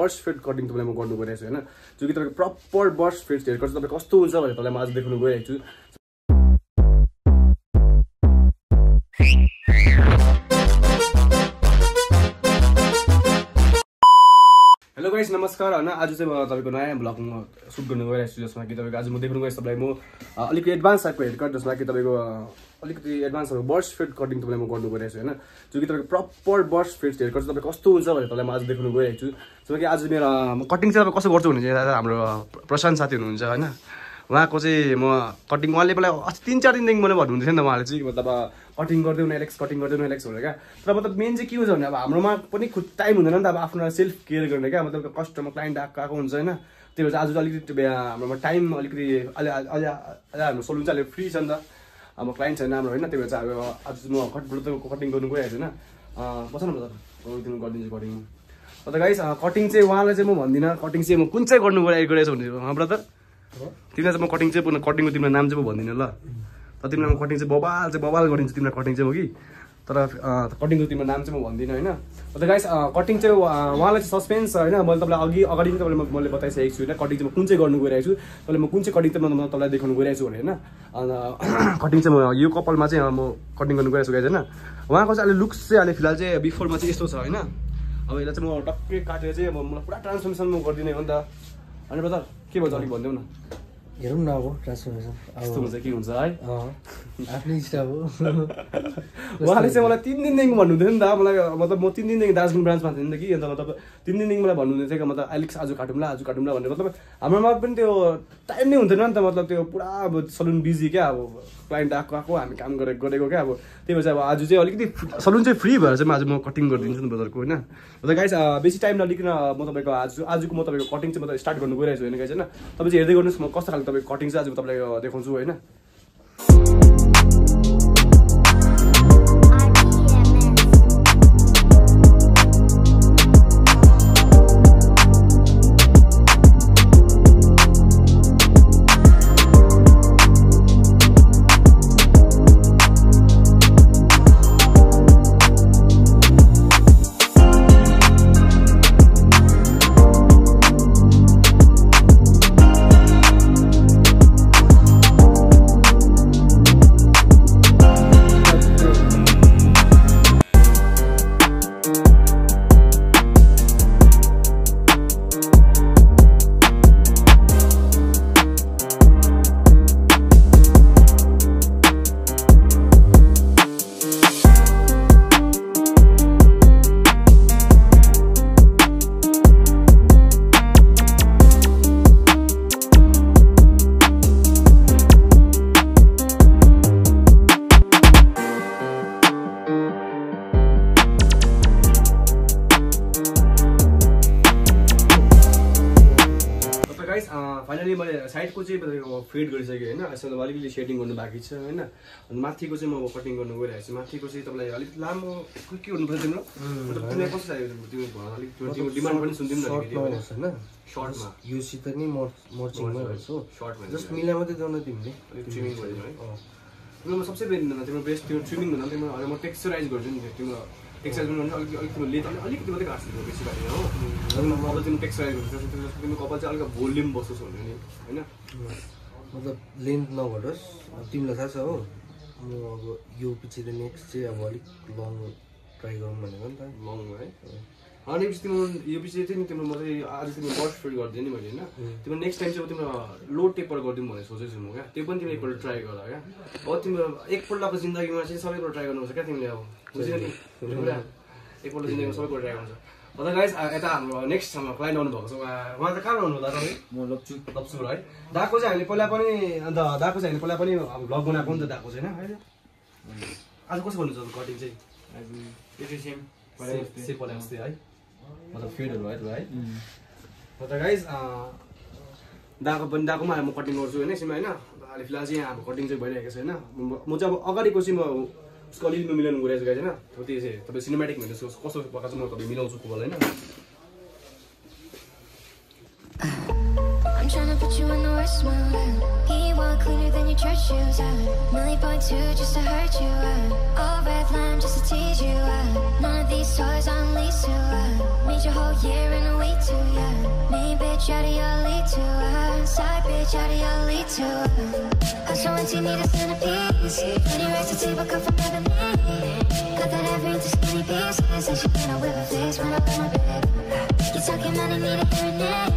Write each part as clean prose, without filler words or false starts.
Burst fade cutting तपाईँलाई म गर्नु गइरहेको छु हैन, जो कि तपाईँको proper burst fade haircut चाहिँ तपाईँ कस्तो हुन्छ भनेर तपाईँलाई म आज देखाउनु गइरहेको छु। हेलो गाइस, नमस्कार हैन। आज चाहिँ म तपाईको नयाँ ब्लग सुट गर्नु गइरहेको छु, जसमा कि तपाईको आज म देखाउनु गइरहेको छु तपाईलाई म अलिकति एडभान्स टाइपको हेयर कट, जसमा कि तपाईको अलिकति एडभान्स बर्स्ट फेड कटिङ तपाईलाई म गर्नु गइरहेको छु हैन, जो कि तपाईको proper burst fade haircut चाहिँ तपाईँ कस्तो हुन्छ भनेर तपाईलाई म आज देखाउनु गइरहेको छु। जसमा कि आज मेरो कटिङ चाहिँ तपाईँ कसो गर्छु भने चाहिँ हाम्रो प्रशान्त साथी हुनुहुन्छ हैन, उहाँको चाहिँ म कटिङ उहाँले मलाई अस्ति 3-4 दिनदेखि मलाई भन्नुहुन्थ्यो नि त, उहाँले चाहिँ मतलब कटिङ गरिदेऊ न एलेक्स, कटिङ गरिदेऊ न एलेक्स भनेर क्या। तर मतलब मेन चाहिँ के हुन्छ भने अब हाम्रोमा पनि खुद टाइम हुँदैन नि त, अब आफ्नो सेल्फ केयर गर्ने क्या, मतलब कस्टमर क्लाइन्ट आएको हुन्छ होइन। त्यही भएर आज चाहिँ अलिकति हाम्रोमा टाइम अलिकति अहिले हाम्रो सलुन चाहिँ अहिले फ्री छ नि त, अब क्लाइन्ट छैन हाम्रो होइन। त्यही भएर चाहिँ अब आज चाहिँ म कटिङ गर्नु गइरहेको छु होइन। बस न म गरिदिन्छु कटिङ। अन्त गाइस कटिङ चाहिँ उहाँलाई चाहिँ म भन्दिनँ कटिङ चाहिँ म कुन चाहिँ गर्नु गइरहेको छु भने ब्रदर तिमीलाई चाहिँ म कटिङ चाहिँ कटिङको तिम्रो नाम चाहिँ म भन्दिनँ ल। तर तिमीलाई म कटिङ चाहिँ बबाल गरिदिन्छु तिमीलाई कटिङ चाहिँ हो कि, तर कटिङको तिम्रो नाम चाहिँ म भन्दिनँ होइन। अन्त गाइस कटिङ चाहिँ उहाँलाई चाहिँ सस्पेन्स होइन, मैले तपाईँलाई अगाडि नै तपाईँलाई मैले बताइसकेको छु होइन, कटिङ चाहिँ म कुन चाहिँ गर्नु गइरहेको छु, तपाईँले म कुन चाहिँ कटिङ चाहिँ म तपाईँलाई देखाउनु गइरहेको छु भने होइन। अन्त कटिङ चाहिँ म यो कपालमा चाहिँ म कटिङ गर्नु गइरहेको छु गाइस होइन। उहाँको चाहिँ अहिले लुक्स चाहिँ अहिले फिलहाल चाहिँ बिफोरमा चाहिँ यस्तो छ होइन। अब यसलाई चाहिँ म टक्कै काटेर चाहिँ अब मलाई पुरा ट्रान्सफर्मेसन म गरिदिने हो नि त होइन ब्रदर, के भन्छ अलिक भनिदेऊ न। हेरौँ न अब ट्रान्सफर्मेसन यस्तो हुन्छ के हुन्छ है, आफ्नै इच्छा हो। उहाँले चाहिँ मलाई 3 दिनदेखि भन्नुहुन्थ्यो नि त, मलाई मतलब म 3 दिनदेखि दार्जिलिङ ब्रान्चमा थिएँ नि त कि, अन्त मतलब 3 दिनदेखि मलाई भन्नुहुँदै थियो कि मतलब एलेक्स आज काटौँला भनेर। मतलब हाम्रोमा पनि त्यो टाइम नै हुन्थेन नि त, मतलब त्यो पुरा अब सलुन बिजी क्या, अब क्लाइन्ट आएको हामी काम गरेको क्या। अब त्यही भएर चाहिँ अब आज चाहिँ अलिकति सलुन चाहिँ फ्री भएर चाहिँ आज म कटिङ गरिदिन्छु नि ब्रदरको होइन। अन्त गाइस बेसी टाइम नलिकन म तपाईँको आजको म तपाईँको कटिङ चाहिँ म स्टार्ट गर्नु गइरहेको छु होइन गाइस होइन। तपाईँ चाहिँ हेर्दै गर्नुहोस् म कस्तो खालको तपाईँको कटिङ चाहिँ आज म तपाईँलाई देखाउँछु होइन। फाइनली मैले साइडको चाहिँ फेड गरिसकेँ होइन। यसमा अलिकति सेडिङ गर्नु बाँकी छ होइन। अनि माथिको चाहिँ म कटिङ गर्नु गइरहेको छु। माथिको चाहिँ तपाईँलाई अलिक लामो के गर्नुपर्छ तिम्रो, तिमीलाई कस्तो चाहिएको तिम्रो अलिक डिमान्ड पनि सुनिदिउँ न होइन। सर्टमा योसित नि मर्चिङमा गर्छु, सर्टमा जस्ट मिलाइ मात्रै देऊ न तिमीले, ट्रिमिङ गरिदिनु है। तिम्रो सबसे बेस्ट तिम्रो बेस्ट त्यो ट्रिमिङ भन्दा तिम्रो म टेक्सचराइज गर्छु नि, तिम्रो टेक्सचराइज गर्नु अलिक तिम्रो लेट अलिकति मात्रै काट्छु बेसी काट्दैन हो। अब तिम्रो टेक्सचराइज गर्छु तिम्रो कपाल चाहिँ अलिक भोल्युम बसोस् भन्यो नि होइन, मतलब लेन्थ नघटोस्। तिमीलाई थाहा छ हो, म अब यो पछि त नेक्स्ट चाहिँ अब अलिक लङ ट्राई गरौँ भनेको नि त, लङ है। अनि पछि तिम्रो यो पछि चाहिँ नि तिम्रो म चाहिँ आज तिम्रो बर्स्ट फेड गरिदिएँ नि मैले होइन। तिम्रो नेक्स्ट टाइम चाहिँ तिम्रो लो टेपर गरिदिउँ भनेर सोचेको छु म क्या। त्यो पनि तिमीले एकपल्ट ट्राई गर क्या। अब तिम्रो एकपल्टको जिन्दगीमा चाहिँ सबै कुरो ट्राई गर्नुपर्छ क्या तिमीले, अब बुझ्यो नि एकपल्ट जिन्दगीमा सबै कुरो ट्राई गर्नुपर्छ। अन्त गाइस यता हाम्रो नेक्स्ट हाम्रो क्लाइन्ट आउनु भएको छ, उहाँ चाहिँ कहाँ आउनु होला तपाईँ? म लप्चु है। दाको चाहिँ हामीले पहिला पनि अन्त दाको चाहिँ हामीले पहिला पनि भ्लग बनाएको नि त दाको चाहिँ होइन। आज कसो भन्नुहुन्छ कटिङ चाहिँ? सेम पहिला जस्तै है, मतलब फेडहरू है। अन्त गाइस दाकोमा म कटिङ गर्छु होइन एकछिनमा होइन। अहिले फिलहाल चाहिँ यहाँ हाम्रो कटिङ चाहिँ भइरहेको छ होइन। म चाहिँ अब अगाडिको चाहिँ म उसको अलिअलि मिलाउनु गइरहेको छु गाइस होइन। त्यो चाहिँ तपाईँ सिनेमेटिक भने कस्तो प्रकार चाहिँ म तपाईँ मिलाउँछु कपाल होइन। I'm trying to put you in the worst mood. He walk cleaner than your church shoes. Millie point two just to hurt you. All red line just to tease you. None of these these toys on lease to meet your whole year in a week too, yeah. Me bitch out of your league too, side bitch out of your league too. I'm so into need a centerpiece. 20 racks of table come from Ebony. Got that every into skinny pieces, and she cannot whip her face when I put my bed. You talking money, need a hearing aid.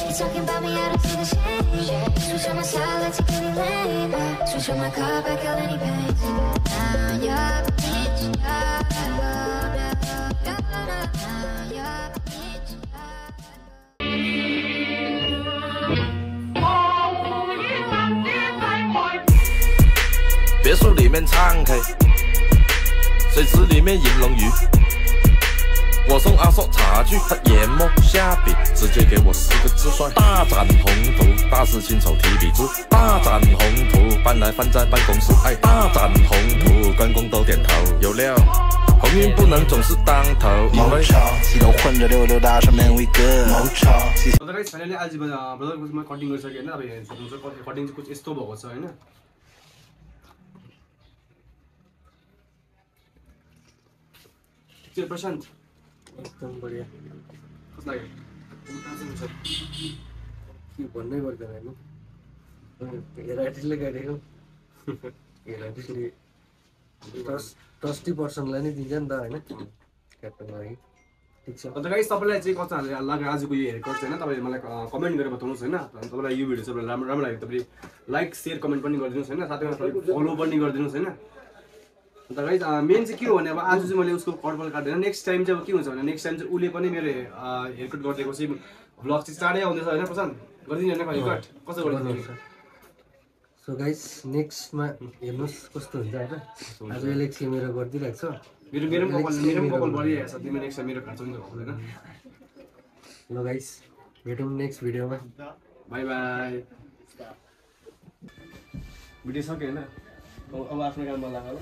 You talking about me, I don't see the shade. Switch on my side, let's take any lane. Switch on my car, back out any pain. Now you're the bitch,别墅里面唱 K， 水池里面饮龙鱼。我送阿硕茶具，他研墨下笔，直接给我4个字帅：大展宏图，大师亲手提笔字。大展宏图，搬来放在办公室。哎，大展宏图，关公都点头。有料，鸿运不能总是当头。某潮，洗头混着溜溜大上面威哥。某潮。गाइस finally आज ब्रदरको म cutting गरिसकेँ हैन। अब हेर्नु सक्नुहुन्छ cutting चाहिँ कुछ यस्तो भएको छ हैन। के प्रशान्त एकदम बढिया कस्तो लाग्यो? के भन्नै पर्दैन हैन। हेराइटिसले गाडेको हेराइटिसले ट्रस्टी पर्सनलाई नै दिन्छ नि त हैन क्याप्टनको लागि। ठीक छ। अन्त गाइस तपाईलाई चाहिँ कस्तो लाग्यो आजको यो हेयरकट चाहिँ हैन? तपाईले मलाई कमेन्ट गरेर बताउनुस् हैन। अनि तपाईलाई यो भिडियो चाहिँ राम्रो लाग्यो तपाईले लाइक शेयर कमेन्ट पनि गरिदिनुस् हैन। साथै फलो पनि गरिदिनुस् हैन। अन्त गाइस मेन चाहिँ के हो भने अब आज चाहिँ मैले उसको कटबल काट्दैन। नेक्स्ट टाइम चाहिँ अब के हुन्छ भने नेक्स्ट टाइम चाहिँ उसले पनि मेरो हेयरकट गरिदिएको चाहिँ भ्लग चाहिँ चाँडै आउँदैछ हैन प्रशान्त? गरिदिनु हैन हेयरकट कस्तो गरिदिनु? सो गाइस नेक्स्टमा हेर्नुस् कस्तो हुन्छ हैन। आज एलेक्सले मेरो गरिदिरहेको छ। मेरो कपाल बढिरहेको छ। तिमी नेक्स्ट टाइम मेरो काट्छौ नि हैन। ल गाइस भेटौँ नेक्स्ट भिडियोमा। By by. भिडियो सक्यो हैन? अब आफ्नो काममा लाग्यो।